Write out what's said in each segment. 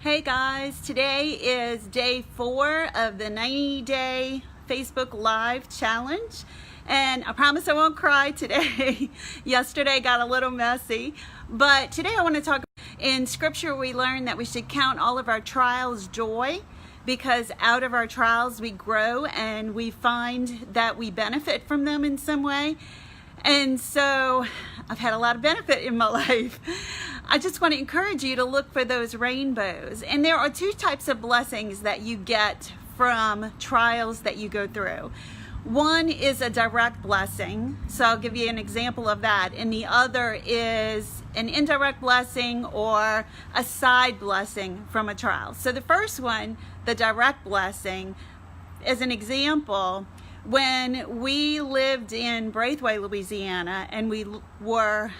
Hey guys, today is day 4 of the 90-day Facebook Live challenge, and I promise I won't cry today. Yesterday got a little messy, but today I want to talk. In scripture we learn that we should count all of our trials joy, because out of our trials we grow and we find that we benefit from them in some way. And so I've had a lot of benefit in my life. I just want to encourage you to look for those rainbows. And there are 2 types of blessings that you get from trials that you go through. One is a direct blessing, so I'll give you an example of that. And the other is an indirect blessing or a side blessing from a trial. So the first one, the direct blessing, is an example. When we lived in Braithwaite, Louisiana, and we were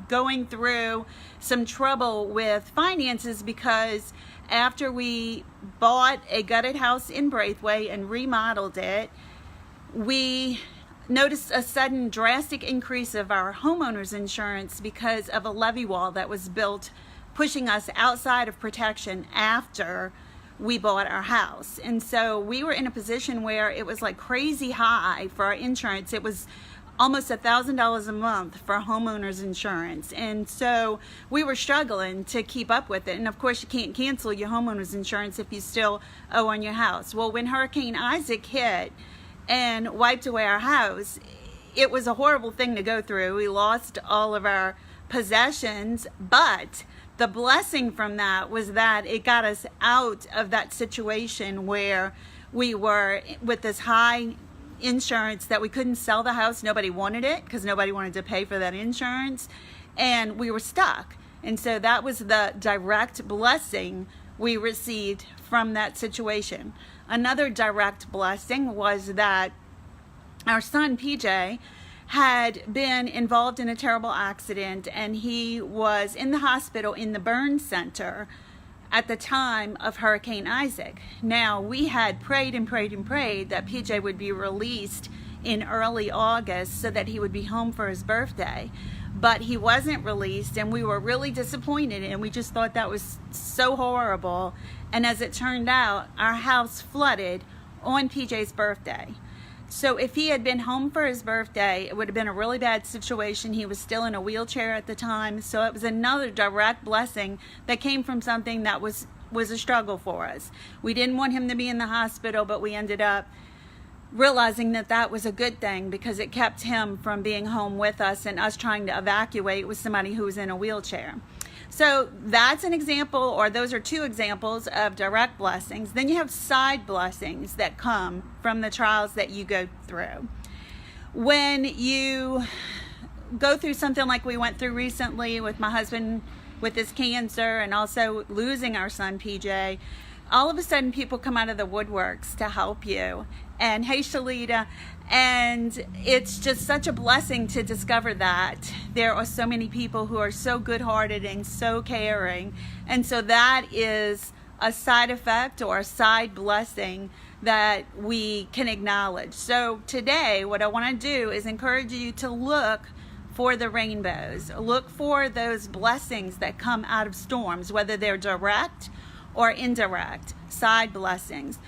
going through some trouble with finances, because after we bought a gutted house in Braithwaite and remodeled it, we noticed a sudden drastic increase of our homeowner's insurance because of a levee wall that was built, pushing us outside of protection after we bought our house. And so we were in a position where it was like crazy high for our insurance. It was almost $1,000 a month for homeowners insurance. And so we were struggling to keep up with it. And of course you can't cancel your homeowners insurance if you still owe on your house. Well, when Hurricane Isaac hit and wiped away our house, it was a horrible thing to go through. We lost all of our possessions, but the blessing from that was that it got us out of that situation where we were with this high insurance that we couldn't sell the house. Nobody wanted it because nobody wanted to pay for that insurance, and we were stuck. And so that was the direct blessing we received from that situation. Another direct blessing was that our son PJ had been involved in a terrible accident, and he was in the hospital in the burn center at the time of Hurricane Isaac. Now, we had prayed and prayed and prayed that PJ would be released in early August so that he would be home for his birthday, but he wasn't released, and we were really disappointed, and we just thought that was so horrible. And as it turned out, our house flooded on PJ's birthday. So if he had been home for his birthday, it would have been a really bad situation. He was still in a wheelchair at the time. So it was another direct blessing that came from something that was a struggle for us. We didn't want him to be in the hospital, but we ended up realizing that that was a good thing, because it kept him from being home with us and us trying to evacuate with somebody who was in a wheelchair. So that's an example, or those are 2 examples of direct blessings. Then you have side blessings that come from the trials that you go through. When you go through something like we went through recently with my husband with his cancer, and also losing our son PJ, all of a sudden people come out of the woodworks to help you. And hey, Shalita, and it's just such a blessing to discover that there are so many people who are so good-hearted and so caring. And so that is a side effect or a side blessing that we can acknowledge. So today, what I want to do is encourage you to look for the rainbows. Look for those blessings that come out of storms, whether they're direct or indirect, side blessings.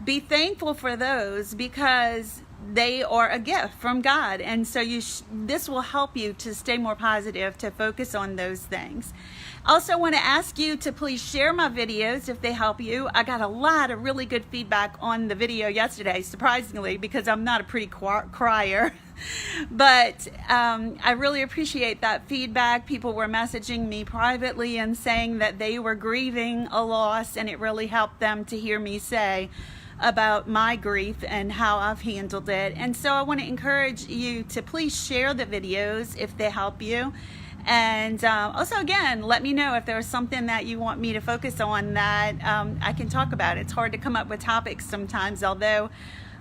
Be thankful for those, because they are a gift from God. And so this will help you to stay more positive, to focus on those things. Also want to ask you to please share my videos if they help you. I got a lot of really good feedback on the video yesterday, surprisingly, because I'm not a pretty crier. But I really appreciate that feedback. People were messaging me privately and saying that they were grieving a loss, and it really helped them to hear me say about my grief and how I've handled it. And so I want to encourage you to please share the videos if they help you. And also, again, let me know if there's something that you want me to focus on that I can talk about. It's hard to come up with topics sometimes, although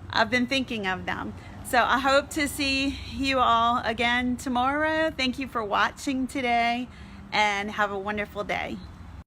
I've been thinking of them. So I hope to see you all again tomorrow. Thank you for watching today, and have a wonderful day.